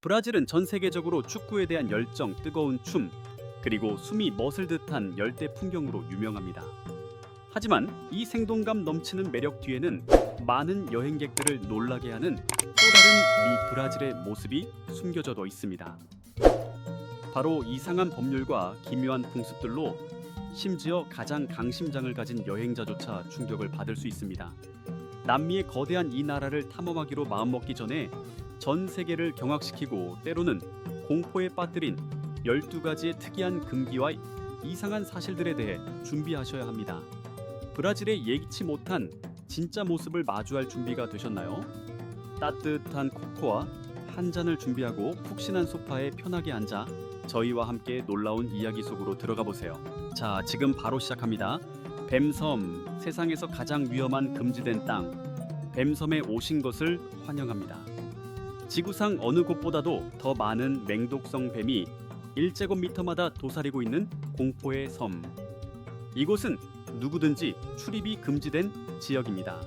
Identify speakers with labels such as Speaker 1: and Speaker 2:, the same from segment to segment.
Speaker 1: 브라질은 전 세계적으로 축구에 대한 열정, 뜨거운 춤, 그리고 숨이 멎을 듯한 열대 풍경으로 유명합니다. 하지만 이 생동감 넘치는 매력 뒤에는 많은 여행객들을 놀라게 하는 또 다른 미 브라질의 모습이 숨겨져 있습니다. 바로 이상한 법률과 기묘한 풍습들로 심지어 가장 강심장을 가진 여행자조차 충격을 받을 수 있습니다. 남미의 거대한 이 나라를 탐험하기로 마음먹기 전에 전 세계를 경악시키고 때로는 공포에 빠뜨린 12가지의 특이한 금기와 이상한 사실들에 대해 준비하셔야 합니다. 브라질의 예기치 못한 진짜 모습을 마주할 준비가 되셨나요? 따뜻한 코코아 한 잔을 준비하고 푹신한 소파에 편하게 앉아 저희와 함께 놀라운 이야기 속으로 들어가 보세요. 자, 지금 바로 시작합니다. 뱀섬, 세상에서 가장 위험한 금지된 땅. 뱀섬에 오신 것을 환영합니다. 지구상 어느 곳보다도 더 많은 맹독성 뱀이 1제곱미터마다 도사리고 있는 공포의 섬. 이곳은 누구든지 출입이 금지된 지역입니다.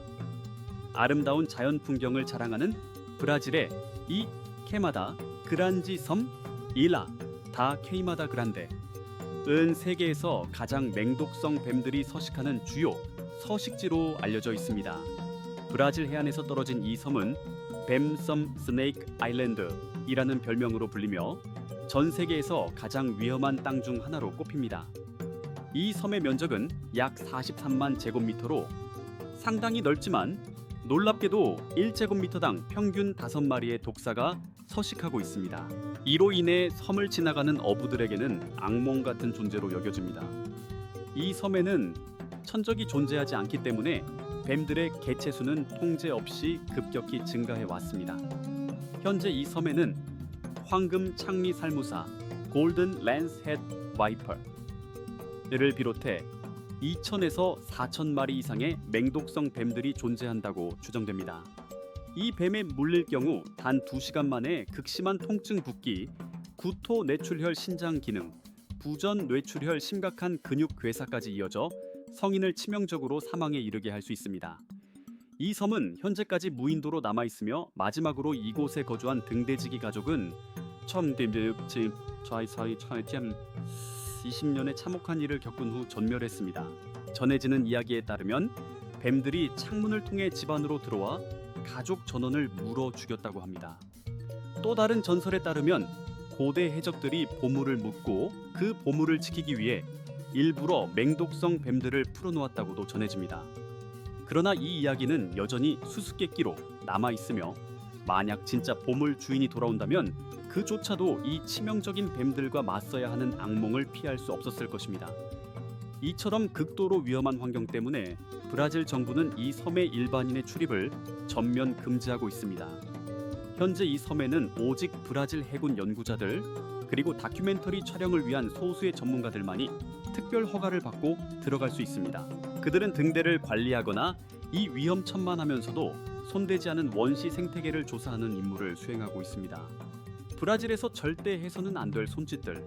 Speaker 1: 아름다운 자연 풍경을 자랑하는 브라질의 이 케마다 그란지 섬 일라 다 케이마다 그란데 은 세계에서 가장 맹독성 뱀들이 서식하는 주요 서식지로 알려져 있습니다. 브라질 해안에서 떨어진 이 섬은 뱀섬 스네이크 아일랜드이라는 별명으로 불리며 전 세계에서 가장 위험한 땅 중 하나로 꼽힙니다. 이 섬의 면적은 약 43만 제곱미터로 상당히 넓지만 놀랍게도 1제곱미터당 평균 5마리의 독사가 서식하고 있습니다. 이로 인해 섬을 지나가는 어부들에게는 악몽 같은 존재로 여겨집니다. 이 섬에는 천적이 존재하지 않기 때문에 뱀들의 개체 수는 통제 없이 급격히 증가해 왔습니다. 현재 이 섬에는 황금 창리 살무사 골든 랜스 헤드 와이퍼를 비롯해 2,000에서 4,000마리 이상의 맹독성 뱀들이 존재한다고 추정됩니다. 이 뱀에 물릴 경우 단 2시간 만에 극심한 통증 붓기, 구토 뇌출혈 신장 기능, 부전 뇌출혈 심각한 근육 괴사까지 이어져 성인을 치명적으로 사망에 이르게 할 수 있습니다. 이 섬은 현재까지 무인도로 남아 있으며 마지막으로 이곳에 거주한 등대지기 가족은 20년의 참혹한 일을 겪은 후 전멸했습니다. 전해지는 이야기에 따르면 뱀들이 창문을 통해 집 안으로 들어와 가족 전원을 물어 죽였다고 합니다. 또 다른 전설에 따르면 고대 해적들이 보물을 묻고 그 보물을 지키기 위해 일부러 맹독성 뱀들을 풀어놓았다고도 전해집니다. 그러나 이 이야기는 여전히 수수께끼로 남아있으며 만약 진짜 보물 주인이 돌아온다면 그조차도 이 치명적인 뱀들과 맞서야 하는 악몽을 피할 수 없었을 것입니다. 이처럼 극도로 위험한 환경 때문에 브라질 정부는 이 섬의 일반인의 출입을 전면 금지하고 있습니다. 현재 이 섬에는 오직 브라질 해군 연구자들 그리고 다큐멘터리 촬영을 위한 소수의 전문가들만이 특별 허가를 받고 들어갈 수 있습니다. 그들은 등대를 관리하거나 이 위험천만하면서도 손대지 않은 원시 생태계를 조사하는 임무를 수행하고 있습니다. 브라질에서 절대 해서는 안 될 손짓들.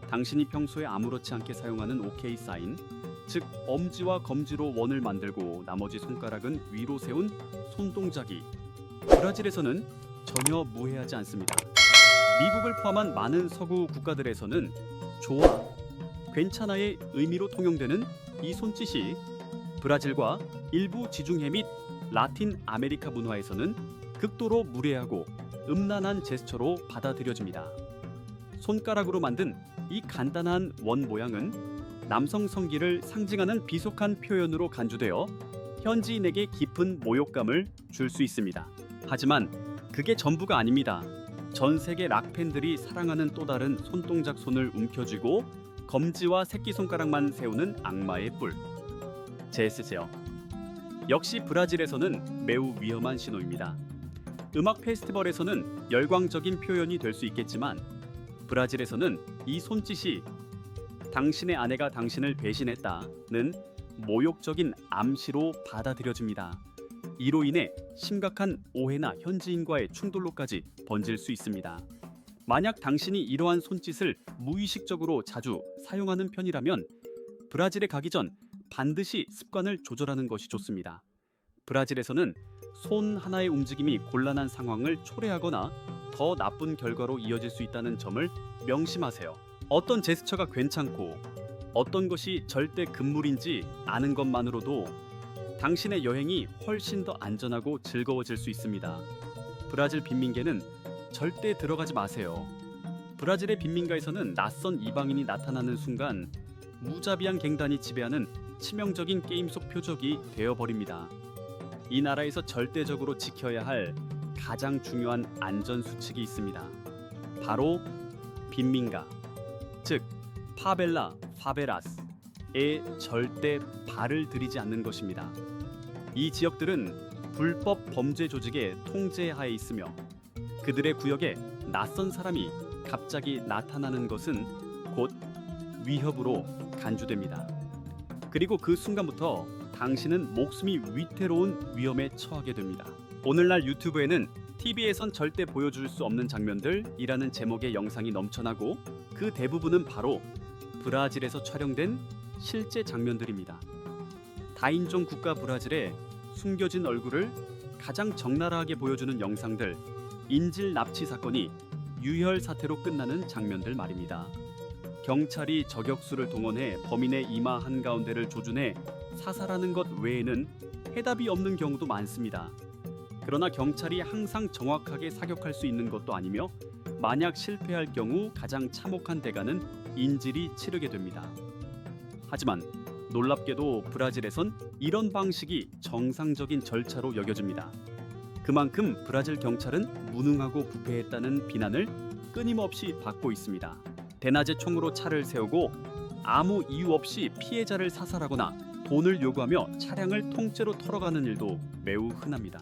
Speaker 1: 당신이 평소에 아무렇지 않게 사용하는 OK 사인, 즉 엄지와 검지로 원을 만들고 나머지 손가락은 위로 세운 손동작이 브라질에서는 전혀 무해하지 않습니다. 미국을 포함한 많은 서구 국가들에서는 좋아, 괜찮아의 의미로 통용되는 이 손짓이 브라질과 일부 지중해 및 라틴 아메리카 문화에서는 극도로 무례하고 음란한 제스처로 받아들여집니다. 손가락으로 만든 이 간단한 원 모양은 남성 성기를 상징하는 비속한 표현으로 간주되어 현지인에게 깊은 모욕감을 줄 수 있습니다. 하지만 그게 전부가 아닙니다. 전 세계 락 팬들이 사랑하는 또 다른 손동작 손을 움켜쥐고 검지와 새끼손가락만 세우는 악마의 뿔, 제스제어. 역시 브라질에서는 매우 위험한 신호입니다. 음악 페스티벌에서는 열광적인 표현이 될 수 있겠지만 브라질에서는 이 손짓이 당신의 아내가 당신을 배신했다는 모욕적인 암시로 받아들여집니다. 이로 인해 심각한 오해나 현지인과의 충돌로까지 번질 수 있습니다. 만약 당신이 이러한 손짓을 무의식적으로 자주 사용하는 편이라면 브라질에 가기 전 반드시 습관을 조절하는 것이 좋습니다. 브라질에서는 손 하나의 움직임이 곤란한 상황을 초래하거나 더 나쁜 결과로 이어질 수 있다는 점을 명심하세요. 어떤 제스처가 괜찮고 어떤 것이 절대 금물인지 아는 것만으로도 당신의 여행이 훨씬 더 안전하고 즐거워질 수 있습니다. 브라질 빈민계는 절대 들어가지 마세요. 브라질의 빈민가에서는 낯선 이방인이 나타나는 순간 무자비한 갱단이 지배하는 치명적인 게임 속 표적이 되어버립니다. 이 나라에서 절대적으로 지켜야 할 가장 중요한 안전 수칙이 있습니다. 바로 빈민가, 즉 파벨라, 파베라스에 절대 발을 들이지 않는 것입니다. 이 지역들은 불법 범죄 조직의 통제하에 있으며 그들의 구역에 낯선 사람이 갑자기 나타나는 것은 곧 위협으로 간주됩니다. 그리고 그 순간부터 당신은 목숨이 위태로운 위험에 처하게 됩니다. 오늘날 유튜브에는 TV에선 절대 보여줄 수 없는 장면들이라는 제목의 영상이 넘쳐나고 그 대부분은 바로 브라질에서 촬영된 실제 장면들입니다. 다인종 국가 브라질의 숨겨진 얼굴을 가장 적나라하게 보여주는 영상들, 인질 납치 사건이 유혈 사태로 끝나는 장면들 말입니다. 경찰이 저격수를 동원해 범인의 이마 한가운데를 조준해 사살하는 것 외에는 해답이 없는 경우도 많습니다. 그러나 경찰이 항상 정확하게 사격할 수 있는 것도 아니며 만약 실패할 경우 가장 참혹한 대가는 인질이 치르게 됩니다. 하지만 놀랍게도 브라질에선 이런 방식이 정상적인 절차로 여겨집니다. 그만큼 브라질 경찰은 무능하고 부패했다는 비난을 끊임없이 받고 있습니다. 대낮에 총으로 차를 세우고 아무 이유 없이 피해자를 사살하거나 돈을 요구하며 차량을 통째로 털어가는 일도 매우 흔합니다.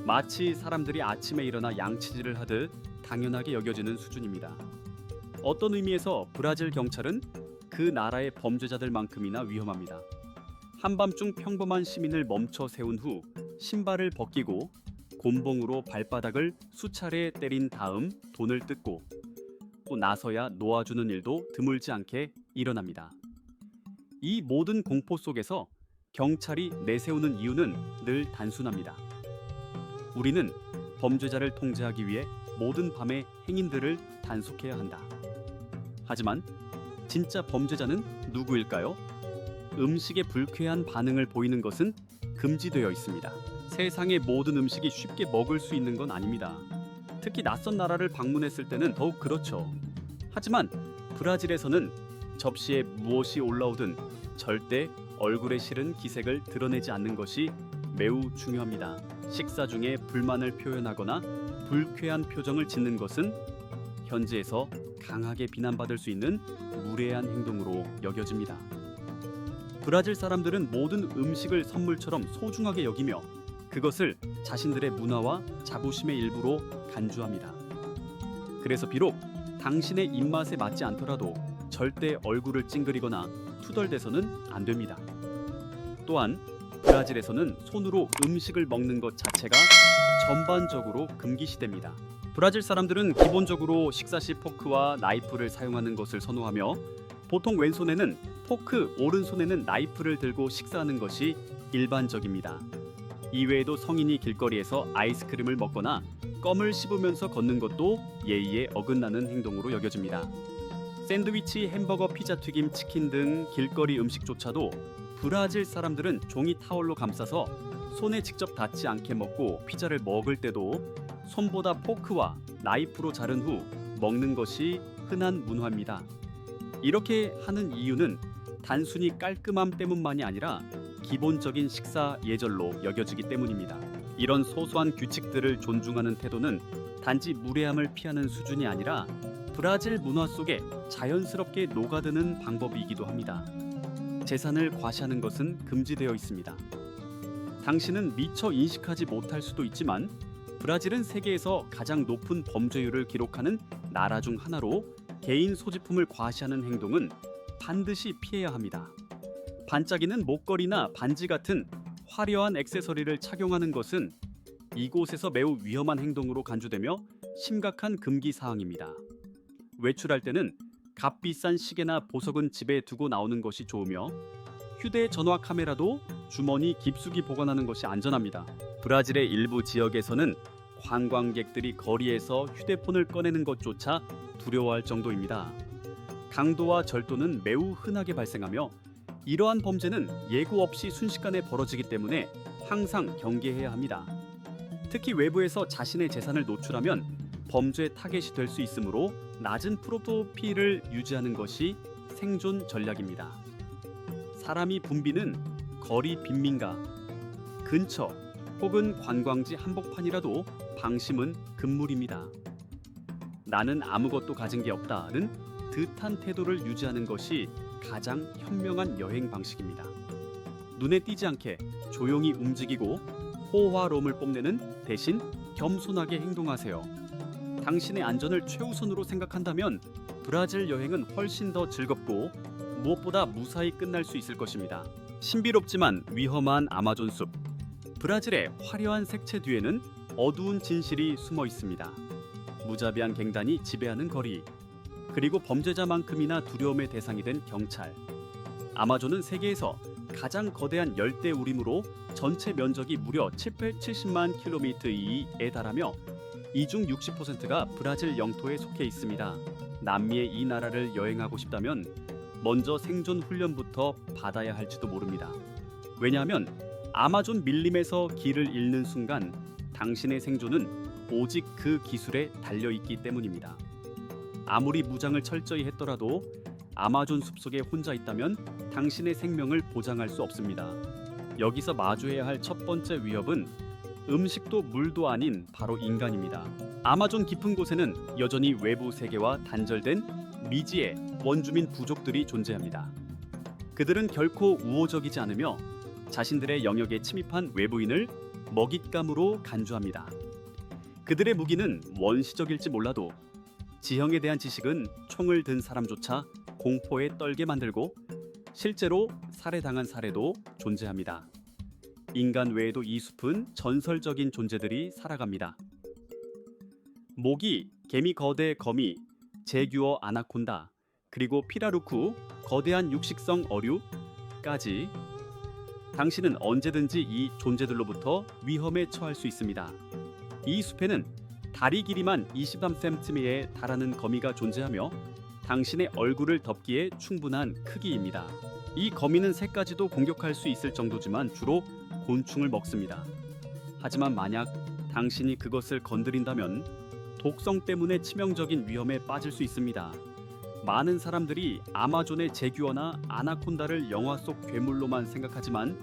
Speaker 1: 마치 사람들이 아침에 일어나 양치질을 하듯 당연하게 여겨지는 수준입니다. 어떤 의미에서 브라질 경찰은 그 나라의 범죄자들만큼이나 위험합니다. 한밤중 평범한 시민을 멈춰 세운 후 신발을 벗기고 곤봉으로 발바닥을 수차례 때린 다음 돈을 뜯고 또 나서야 놓아주는 일도 드물지 않게 일어납니다. 이 모든 공포 속에서 경찰이 내세우는 이유는 늘 단순합니다. 우리는 범죄자를 통제하기 위해 모든 밤의 행인들을 단속해야 한다. 하지만 진짜 범죄자는 누구일까요? 음식에 불쾌한 반응을 보이는 것은 금지되어 있습니다. 세상의 모든 음식이 쉽게 먹을 수 있는 건 아닙니다. 특히 낯선 나라를 방문했을 때는 더욱 그렇죠. 하지만 브라질에서는 접시에 무엇이 올라오든 절대 얼굴에 실은 기색을 드러내지 않는 것이 매우 중요합니다. 식사 중에 불만을 표현하거나 불쾌한 표정을 짓는 것은 현지에서 강하게 비난받을 수 있는 무례한 행동으로 여겨집니다. 브라질 사람들은 모든 음식을 선물처럼 소중하게 여기며 그것을 자신들의 문화와 자부심의 일부로 간주합니다. 그래서 비록 당신의 입맛에 맞지 않더라도 절대 얼굴을 찡그리거나 투덜대서는 안 됩니다. 또한 브라질에서는 손으로 음식을 먹는 것 자체가 전반적으로 금기시됩니다. 브라질 사람들은 기본적으로 식사 시 포크와 나이프를 사용하는 것을 선호하며 보통 왼손에는 포크, 오른손에는 나이프를 들고 식사하는 것이 일반적입니다. 이외에도 성인이 길거리에서 아이스크림을 먹거나 껌을 씹으면서 걷는 것도 예의에 어긋나는 행동으로 여겨집니다. 샌드위치, 햄버거, 피자, 튀김, 치킨 등 길거리 음식조차도 브라질 사람들은 종이 타월로 감싸서 손에 직접 닿지 않게 먹고 피자를 먹을 때도 손보다 포크와 나이프로 자른 후 먹는 것이 흔한 문화입니다. 이렇게 하는 이유는 단순히 깔끔함 때문만이 아니라 기본적인 식사 예절로 여겨지기 때문입니다. 이런 소소한 규칙들을 존중하는 태도는 단지 무례함을 피하는 수준이 아니라 브라질 문화 속에 자연스럽게 녹아드는 방법이기도 합니다. 재산을 과시하는 것은 금지되어 있습니다. 당신은 미처 인식하지 못할 수도 있지만 브라질은 세계에서 가장 높은 범죄율을 기록하는 나라 중 하나로 개인 소지품을 과시하는 행동은 반드시 피해야 합니다. 반짝이는 목걸이나 반지 같은 화려한 액세서리를 착용하는 것은 이곳에서 매우 위험한 행동으로 간주되며 심각한 금기 사항입니다. 외출할 때는 값비싼 시계나 보석은 집에 두고 나오는 것이 좋으며 휴대전화 카메라도 주머니 깊숙이 보관하는 것이 안전합니다. 브라질의 일부 지역에서는 관광객들이 거리에서 휴대폰을 꺼내는 것조차 두려워할 정도입니다. 강도와 절도는 매우 흔하게 발생하며 이러한 범죄는 예고 없이 순식간에 벌어지기 때문에 항상 경계해야 합니다. 특히 외부에서 자신의 재산을 노출하면 범죄 타겟이 될 수 있으므로 낮은 프로필을 유지하는 것이 생존 전략입니다. 사람이 붐비는 거리 빈민가, 근처 혹은 관광지 한복판이라도 방심은 금물입니다. 나는 아무것도 가진 게 없다는 듯한 태도를 유지하는 것이 가장 현명한 여행 방식입니다. 눈에 띄지 않게 조용히 움직이고 호화로움을 뽐내는 대신 겸손하게 행동하세요. 당신의 안전을 최우선으로 생각한다면 브라질 여행은 훨씬 더 즐겁고 무엇보다 무사히 끝날 수 있을 것입니다. 신비롭지만 위험한 아마존 숲. 브라질의 화려한 색채 뒤에는 어두운 진실이 숨어 있습니다. 무자비한 갱단이 지배하는 거리, 그리고 범죄자만큼이나 두려움의 대상이 된 경찰. 아마존은 세계에서 가장 거대한 열대 우림으로 전체 면적이 무려 770만 km에 달하며 이 중 60%가 브라질 영토에 속해 있습니다. 남미의 이 나라를 여행하고 싶다면 먼저 생존 훈련부터 받아야 할지도 모릅니다. 왜냐하면 아마존 밀림에서 길을 잃는 순간 당신의 생존은 오직 그 기술에 달려있기 때문입니다. 아무리 무장을 철저히 했더라도 아마존 숲속에 혼자 있다면 당신의 생명을 보장할 수 없습니다. 여기서 마주해야 할 첫 번째 위협은 음식도 물도 아닌 바로 인간입니다. 아마존 깊은 곳에는 여전히 외부 세계와 단절된 미지의 원주민 부족들이 존재합니다. 그들은 결코 우호적이지 않으며 자신들의 영역에 침입한 외부인을 먹잇감으로 간주합니다. 그들의 무기는 원시적일지 몰라도 지형에 대한 지식은 총을 든 사람조차 공포에 떨게 만들고 실제로 살해당한 사례도 존재합니다. 인간 외에도 이 숲은 전설적인 존재들이 살아갑니다. 모기, 개미 거대 거미, 제규어 아나콘다, 그리고 피라루쿠, 거대한 육식성 어류까지 당신은 언제든지 이 존재들로부터 위험에 처할 수 있습니다. 이 숲에는 다리 길이만 23cm에 달하는 거미가 존재하며 당신의 얼굴을 덮기에 충분한 크기입니다. 이 거미는 새까지도 공격할 수 있을 정도지만 주로 곤충을 먹습니다. 하지만 만약 당신이 그것을 건드린다면 독성 때문에 치명적인 위험에 빠질 수 있습니다. 많은 사람들이 아마존의 제규어나 아나콘다를 영화 속 괴물로만 생각하지만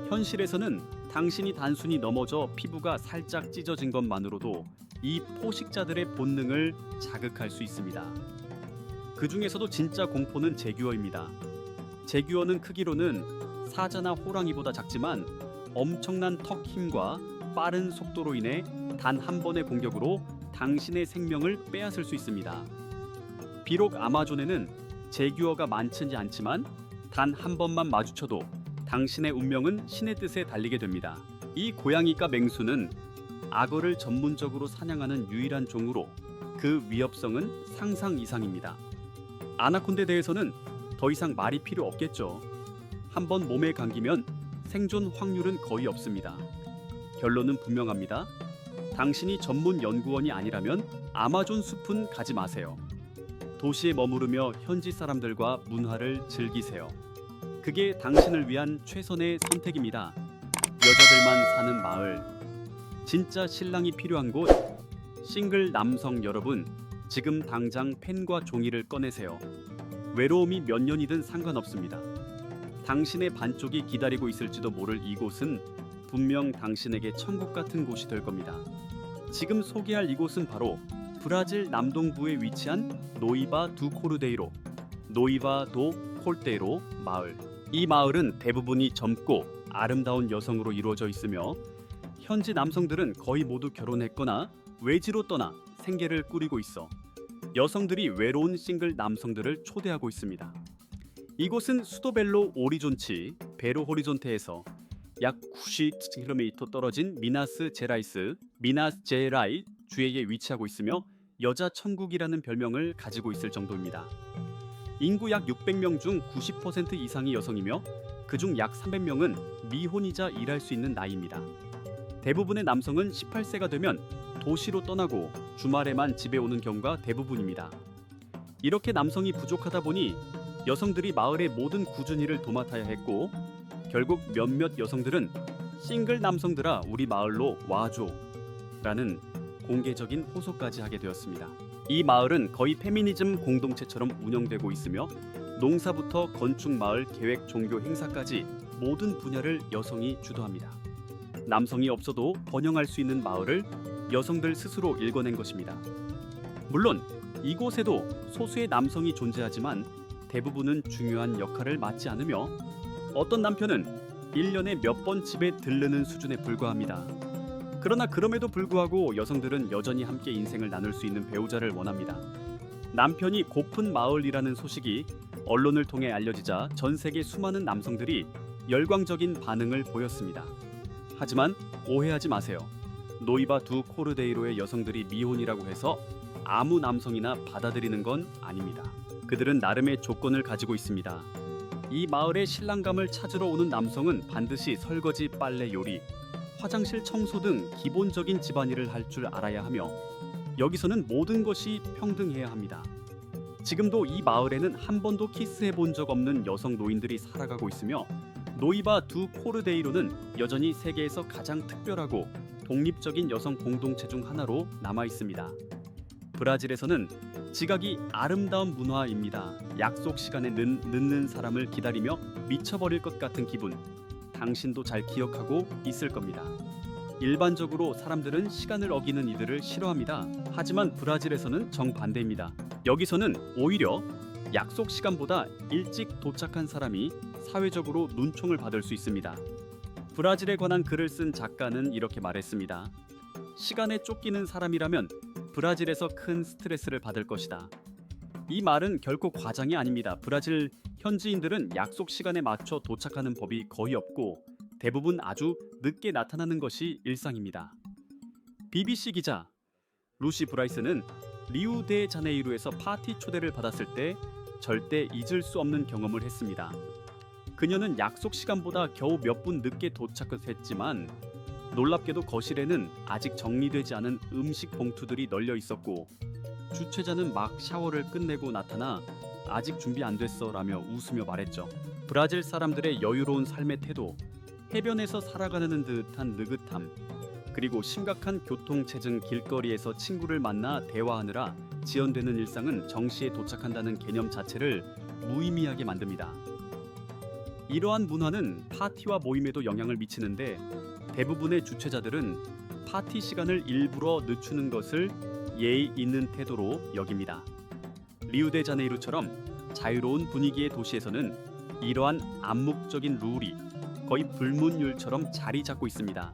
Speaker 1: 현실에서는 당신이 단순히 넘어져 피부가 살짝 찢어진 것만으로도 이 포식자들의 본능을 자극할 수 있습니다. 그 중에서도 진짜 공포는 제규어입니다. 제규어는 크기로는 사자나 호랑이보다 작지만 엄청난 턱 힘과 빠른 속도로 인해 단 한 번의 공격으로 당신의 생명을 빼앗을 수 있습니다. 비록 아마존에는 제규어가 많지 않지만 단 한 번만 마주쳐도 당신의 운명은 신의 뜻에 달리게 됩니다. 이 고양이과 맹수는 악어를 전문적으로 사냥하는 유일한 종으로 그 위협성은 상상 이상입니다. 아나콘다에 대해서는 더 이상 말이 필요 없겠죠. 한번 몸에 감기면 생존 확률은 거의 없습니다. 결론은 분명합니다. 당신이 전문 연구원이 아니라면 아마존 숲은 가지 마세요. 도시에 머무르며 현지 사람들과 문화를 즐기세요. 그게 당신을 위한 최선의 선택입니다. 여자들만 사는 마을, 진짜 신랑이 필요한 곳. 싱글 남성 여러분, 지금 당장 펜과 종이를 꺼내세요. 외로움이 몇 년이든 상관없습니다. 당신의 반쪽이 기다리고 있을지도 모를 이곳은 분명 당신에게 천국 같은 곳이 될 겁니다. 지금 소개할 이곳은 바로 브라질 남동부에 위치한 노이바 두 코르데이로, 노이바 도 콜데이로 마을. 이 마을은 대부분이 젊고 아름다운 여성으로 이루어져 있으며 현지 남성들은 거의 모두 결혼했거나 외지로 떠나 생계를 꾸리고 있어 여성들이 외로운 싱글 남성들을 초대하고 있습니다. 이곳은 수도 벨로 오리존치, 베로 호리존테에서 약 90km 떨어진 미나스 제라이 주에 위치하고 있으며 여자 천국이라는 별명을 가지고 있을 정도입니다. 인구 약 600명 중 90% 이상이 여성이며 그중 약 300명은 미혼이자 일할 수 있는 나이입니다. 대부분의 남성은 18세가 되면 도시로 떠나고 주말에만 집에 오는 경우가 대부분입니다. 이렇게 남성이 부족하다 보니 여성들이 마을의 모든 굳은 일을 도맡아야 했고, 결국 몇몇 여성들은 싱글 남성들아 우리 마을로 와줘 라는 공개적인 호소까지 하게 되었습니다. 이 마을은 거의 페미니즘 공동체처럼 운영되고 있으며 농사부터 건축, 마을 계획, 종교 행사까지 모든 분야를 여성이 주도합니다. 남성이 없어도 번영할 수 있는 마을을 여성들 스스로 일궈낸 것입니다. 물론 이곳에도 소수의 남성이 존재하지만 대부분은 중요한 역할을 맡지 않으며 어떤 남편은 1년에 몇 번 집에 들르는 수준에 불과합니다. 그러나 그럼에도 불구하고 여성들은 여전히 함께 인생을 나눌 수 있는 배우자를 원합니다. 남편이 고픈 마을이라는 소식이 언론을 통해 알려지자 전 세계 수많은 남성들이 열광적인 반응을 보였습니다. 하지만 오해하지 마세요. 노이바 두 코르데이로의 여성들이 미혼이라고 해서 아무 남성이나 받아들이는 건 아닙니다. 그들은 나름의 조건을 가지고 있습니다. 이 마을의 신랑감을 찾으러 오는 남성은 반드시 설거지, 빨래, 요리, 화장실 청소 등 기본적인 집안일을 할 줄 알아야 하며 여기서는 모든 것이 평등해야 합니다. 지금도 이 마을에는 한 번도 키스해 본 적 없는 여성 노인들이 살아가고 있으며 노이바 두 코르데이로는 여전히 세계에서 가장 특별하고 독립적인 여성 공동체 중 하나로 남아 있습니다. 브라질에서는 지각이 아름다운 문화입니다. 약속 시간에 늦는 사람을 기다리며 미쳐버릴 것 같은 기분, 당신도 잘 기억하고 있을 겁니다. 일반적으로 사람들은 시간을 어기는 이들을 싫어합니다. 하지만 브라질에서는 정반대입니다. 여기서는 오히려 약속 시간보다 일찍 도착한 사람이 사회적으로 눈총을 받을 수 있습니다. 브라질에 관한 글을 쓴 작가는 이렇게 말했습니다. 시간에 쫓기는 사람이라면 브라질에서 큰 스트레스를 받을 것이다. 이 말은 결코 과장이 아닙니다. 브라질 현지인들은 약속 시간에 맞춰 도착하는 법이 거의 없고 대부분 아주 늦게 나타나는 것이 일상입니다. BBC 기자 루시 브라이스는 리우데자네이루에서 파티 초대를 받았을 때 절대 잊을 수 없는 경험을 했습니다. 그녀는 약속 시간보다 겨우 몇 분 늦게 도착했지만 놀랍게도 거실에는 아직 정리되지 않은 음식 봉투들이 널려 있었고 주최자는 막 샤워를 끝내고 나타나 아직 준비 안 됐어 라며 웃으며 말했죠. 브라질 사람들의 여유로운 삶의 태도, 해변에서 살아가는 듯한 느긋함, 그리고 심각한 교통체증, 길거리에서 친구를 만나 대화하느라 지연되는 일상은 정시에 도착한다는 개념 자체를 무의미하게 만듭니다. 이러한 문화는 파티와 모임에도 영향을 미치는데 대부분의 주최자들은 파티 시간을 일부러 늦추는 것을 예의 있는 태도로 여깁니다. 리우데자네이루처럼 자유로운 분위기의 도시에서는 이러한 암묵적인 룰이 거의 불문율처럼 자리 잡고 있습니다.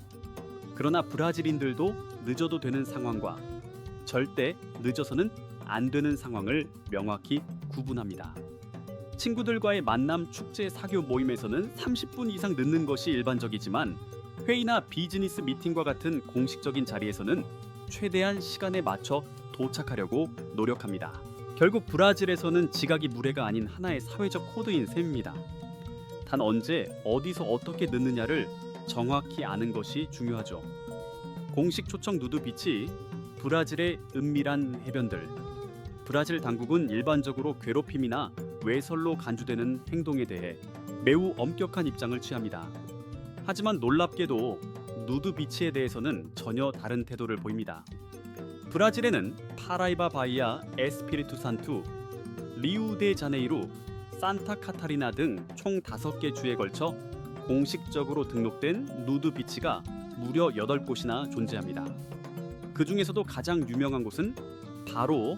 Speaker 1: 그러나 브라질인들도 늦어도 되는 상황과 절대 늦어서는 안 되는 상황을 명확히 구분합니다. 친구들과의 만남, 축제, 사교 모임에서는 30분 이상 늦는 것이 일반적이지만 회의나 비즈니스 미팅과 같은 공식적인 자리에서는 최대한 시간에 맞춰 도착하려고 노력합니다. 결국 브라질에서는 지각이 무례가 아닌 하나의 사회적 코드인 셈입니다. 단 언제, 어디서 어떻게 늦느냐를 정확히 아는 것이 중요하죠. 공식 초청 누드 비치, 브라질의 은밀한 해변들. 브라질 당국은 일반적으로 괴롭힘이나 외설로 간주되는 행동에 대해 매우 엄격한 입장을 취합니다. 하지만 놀랍게도 누드 비치에 대해서는 전혀 다른 태도를 보입니다. 브라질에는 파라이바 바이아, 에스피리투 산투, 리우데자네이루, 산타 카타리나 등 총 5개 주에 걸쳐 공식적으로 등록된 누드 비치가 무려 8곳이나 존재합니다. 그 중에서도 가장 유명한 곳은 바로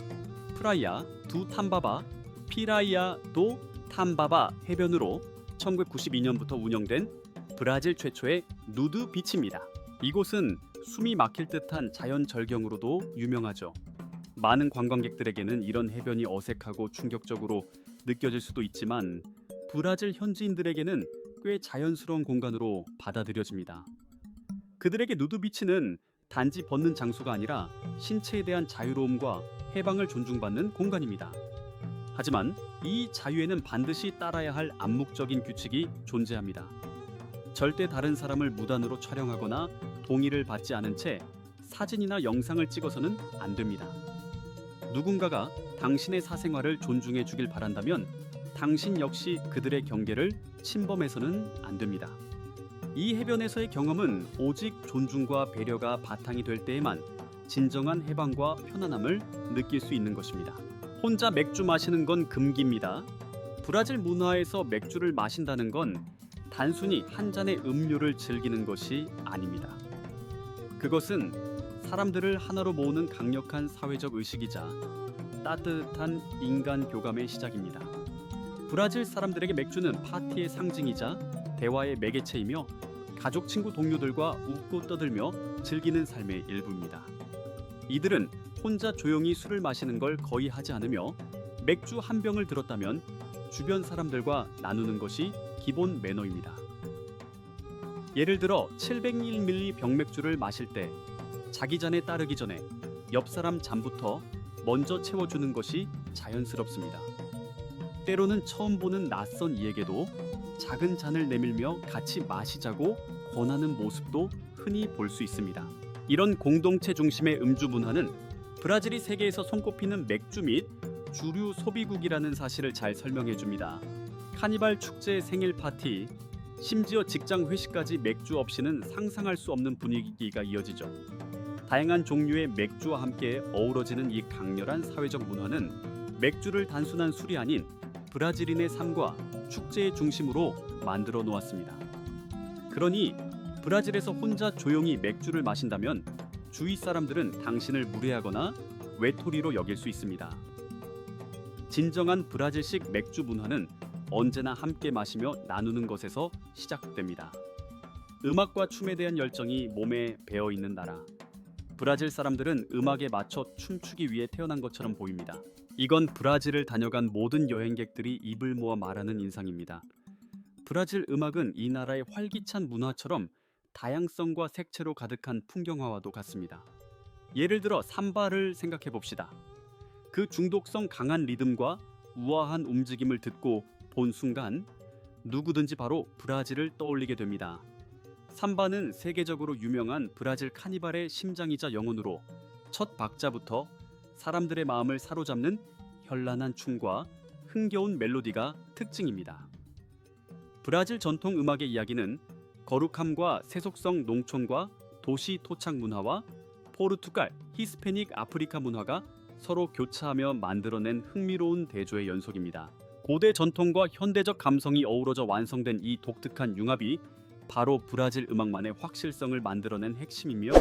Speaker 1: 프라이아 두 탐바바, 피라이아 도 탐바바 해변으로 1992년부터 운영된 브라질 최초의 누드 비치입니다. 이곳은 숨이 막힐 듯한 자연 절경으로도 유명하죠. 많은 관광객들에게는 이런 해변이 어색하고 충격적으로 느껴질 수도 있지만 브라질 현지인들에게는 꽤 자연스러운 공간으로 받아들여집니다. 그들에게 누드 비치는 단지 벗는 장소가 아니라 신체에 대한 자유로움과 해방을 존중받는 공간입니다. 하지만 이 자유에는 반드시 따라야 할 암묵적인 규칙이 존재합니다. 절대 다른 사람을 무단으로 촬영하거나 동의를 받지 않은 채 사진이나 영상을 찍어서는 안 됩니다. 누군가가 당신의 사생활을 존중해 주길 바란다면 당신 역시 그들의 경계를 침범해서는 안 됩니다. 이 해변에서의 경험은 오직 존중과 배려가 바탕이 될 때에만 진정한 해방과 편안함을 느낄 수 있는 것입니다. 혼자 맥주 마시는 건 금기입니다. 브라질 문화에서 맥주를 마신다는 건 단순히 한 잔의 음료를 즐기는 것이 아닙니다. 그것은 사람들을 하나로 모으는 강력한 사회적 의식이자 따뜻한 인간 교감의 시작입니다. 브라질 사람들에게 맥주는 파티의 상징이자 대화의 매개체이며 가족, 친구, 동료들과 웃고 떠들며 즐기는 삶의 일부입니다. 이들은 혼자 조용히 술을 마시는 걸 거의 하지 않으며 맥주 한 병을 들었다면 주변 사람들과 나누는 것이 기본 매너입니다. 예를 들어 701ml 병맥주를 마실 때 자기 잔에 따르기 전에 옆 사람 잔부터 먼저 채워주는 것이 자연스럽습니다. 때로는 처음 보는 낯선 이에게도 작은 잔을 내밀며 같이 마시자고 권하는 모습도 흔히 볼 수 있습니다. 이런 공동체 중심의 음주 문화는 브라질이 세계에서 손꼽히는 맥주 및 주류 소비국이라는 사실을 잘 설명해 줍니다. 카니발 축제, 생일 파티, 심지어 직장 회식까지 맥주 없이는 상상할 수 없는 분위기가 이어지죠. 다양한 종류의 맥주와 함께 어우러지는 이 강렬한 사회적 문화는 맥주를 단순한 술이 아닌 브라질인의 삶과 축제의 중심으로 만들어 놓았습니다. 그러니 브라질에서 혼자 조용히 맥주를 마신다면 주위 사람들은 당신을 무례하거나 외톨이로 여길 수 있습니다. 진정한 브라질식 맥주 문화는 언제나 함께 마시며 나누는 것에서 시작됩니다. 음악과 춤에 대한 열정이 몸에 배어 있는 나라. 브라질 사람들은 음악에 맞춰 춤추기 위해 태어난 것처럼 보입니다. 이건 브라질을 다녀간 모든 여행객들이 입을 모아 말하는 인상입니다. 브라질 음악은 이 나라의 활기찬 문화처럼 다양성과 색채로 가득한 풍경화와도 같습니다. 예를 들어 삼바를 생각해 봅시다. 그 중독성 강한 리듬과 우아한 움직임을 듣고 본 순간 누구든지 바로 브라질을 떠올리게 됩니다. 삼바는 세계적으로 유명한 브라질 카니발의 심장이자 영혼으로 첫 박자부터 사람들의 마음을 사로잡는 현란한 춤과 흥겨운 멜로디가 특징입니다. 브라질 전통 음악의 이야기는 거룩함과 세속성 농촌과 도시 토착 문화와 포르투갈, 히스패닉 아프리카 문화가 서로 교차하며 만들어낸 흥미로운 대조의 연속입니다. 고대 전통과 현대적 감성이 어우러져 완성된 이 독특한 융합이 바로 브라질 음악만의 확실성을 만들어낸 핵심이며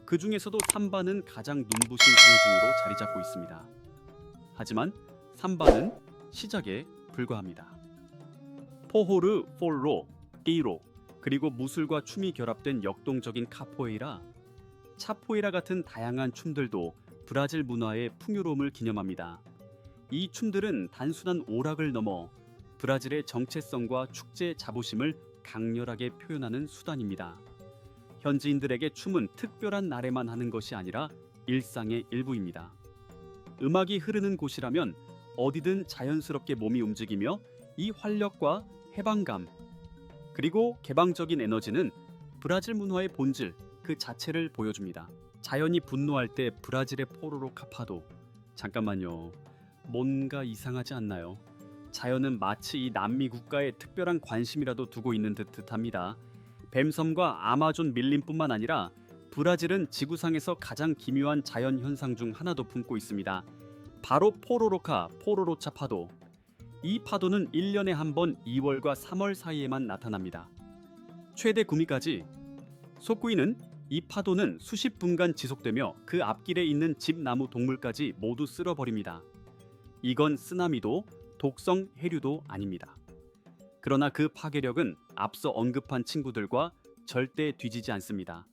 Speaker 1: 그 중에서도 삼바는 가장 눈부신 상징으로 자리 잡고 있습니다. 하지만 삼바는 시작에 불과합니다. 포호르, 폴로, 끼로, 그리고 무술과 춤이 결합된 역동적인 카포에이라, 차포에이라 같은 다양한 춤들도 브라질 문화의 풍요로움을 기념합니다. 이 춤들은 단순한 오락을 넘어 브라질의 정체성과 축제 자부심을 강렬하게 표현하는 수단입니다. 현지인들에게 춤은 특별한 날에만 하는 것이 아니라 일상의 일부입니다. 음악이 흐르는 곳이라면 어디든 자연스럽게 몸이 움직이며 이 활력과 해방감 그리고 개방적인 에너지는 브라질 문화의 본질 그 자체를 보여줍니다. 자연이 분노할 때 브라질의 포로로카 파도, 잠깐만요. 뭔가 이상하지 않나요? 자연은 마치 이 남미 국가에 특별한 관심이라도 두고 있는 듯합니다. 뱀섬과 아마존 밀림뿐만 아니라 브라질은 지구상에서 가장 기묘한 자연 현상 중 하나도 품고 있습니다. 바로 포로로카, 포로로차 파도. 이 파도는 1년에 한 번 2월과 3월 사이에만 나타납니다. 최대 구미까지. 속구이는 이 파도는 수십 분간 지속되며 그 앞길에 있는 집, 나무, 동물까지 모두 쓸어버립니다. 이건 쓰나미도 독성 해류도 아닙니다. 그러나 그 파괴력은 앞서 언급한 친구들과 절대 뒤지지 않습니다.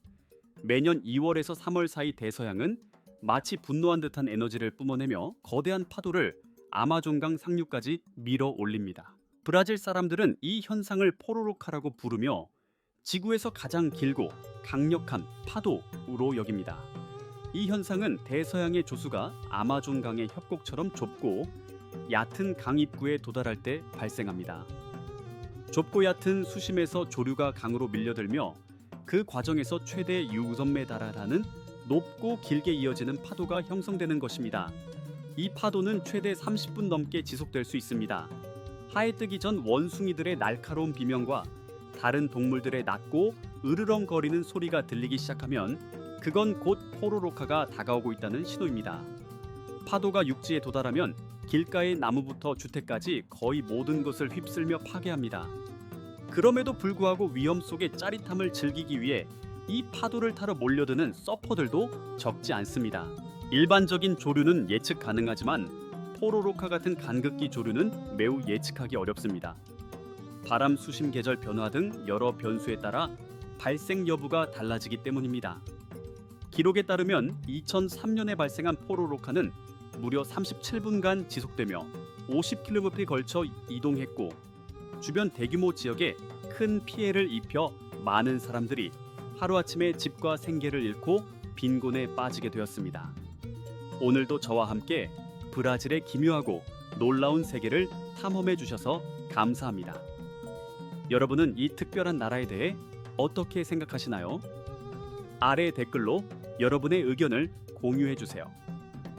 Speaker 1: 매년 2월에서 3월 사이 대서양은 마치 분노한 듯한 에너지를 뿜어내며 거대한 파도를 아마존강 상류까지 밀어 올립니다. 브라질 사람들은 이 현상을 포로로카라고 부르며 지구에서 가장 길고 강력한 파도로 여깁니다. 이 현상은 대서양의 조수가 아마존강의 협곡처럼 좁고 얕은 강 입구에 도달할 때 발생합니다. 좁고 얕은 수심에서 조류가 강으로 밀려들며 그 과정에서 최대 6선에 달하는 높고 길게 이어지는 파도가 형성되는 것입니다. 이 파도는 최대 30분 넘게 지속될 수 있습니다. 하에 뜨기 전 원숭이들의 날카로운 비명과 다른 동물들의 낮고 으르렁거리는 소리가 들리기 시작하면 그건 곧 포로로카가 다가오고 있다는 신호입니다. 파도가 육지에 도달하면 길가의 나무부터 주택까지 거의 모든 것을 휩쓸며 파괴합니다. 그럼에도 불구하고 위험 속의 짜릿함을 즐기기 위해 이 파도를 타러 몰려드는 서퍼들도 적지 않습니다. 일반적인 조류는 예측 가능하지만 포로로카 같은 간극기 조류는 매우 예측하기 어렵습니다. 바람 수심 계절 변화 등 여러 변수에 따라 발생 여부가 달라지기 때문입니다. 기록에 따르면 2003년에 발생한 포로로카는 무려 37분간 지속되며 50km에 걸쳐 이동했고 주변 대규모 지역에 큰 피해를 입혀 많은 사람들이 하루아침에 집과 생계를 잃고 빈곤에 빠지게 되었습니다. 오늘도 저와 함께 브라질의 기묘하고 놀라운 세계를 탐험해 주셔서 감사합니다. 여러분은 이 특별한 나라에 대해 어떻게 생각하시나요? 아래 댓글로 여러분의 의견을 공유해 주세요.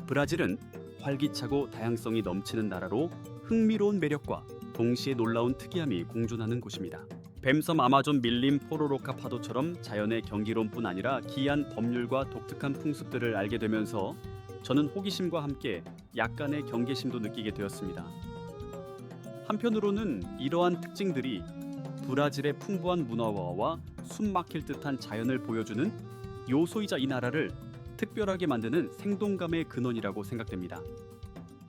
Speaker 1: 브라질은 활기차고 다양성이 넘치는 나라로 흥미로운 매력과 동시에 놀라운 특이함이 공존하는 곳입니다. 뱀섬 아마존 밀림 포로로카 파도처럼 자연의 경기론뿐 아니라 기이한 법률과 독특한 풍습들을 알게 되면서 저는 호기심과 함께 약간의 경계심도 느끼게 되었습니다. 한편으로는 이러한 특징들이 브라질의 풍부한 문화와 숨 막힐 듯한 자연을 보여주는 요소이자 이 나라를 특별하게 만드는 생동감의 근원이라고 생각됩니다.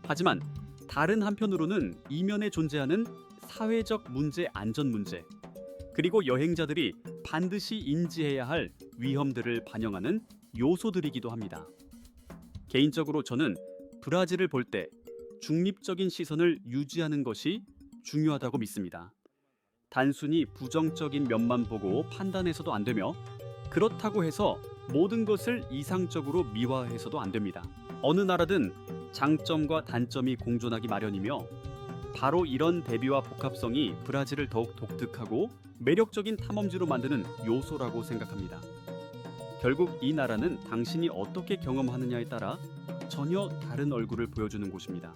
Speaker 1: 하지만 다른 한편으로는 이면에 존재하는 사회적 문제, 안전 문제, 그리고 여행자들이 반드시 인지해야 할 위험들을 반영하는 요소들이기도 합니다. 개인적으로 저는 브라질을 볼 때 중립적인 시선을 유지하는 것이 중요하다고 믿습니다. 단순히 부정적인 면만 보고 판단해서도 안 되며 그렇다고 해서 모든 것을 이상적으로 미화해서도 안 됩니다. 어느 나라든 장점과 단점이 공존하기 마련이며 바로 이런 대비와 복합성이 브라질을 더욱 독특하고 매력적인 탐험지로 만드는 요소라고 생각합니다. 결국 이 나라는 당신이 어떻게 경험하느냐에 따라 전혀 다른 얼굴을 보여주는 곳입니다.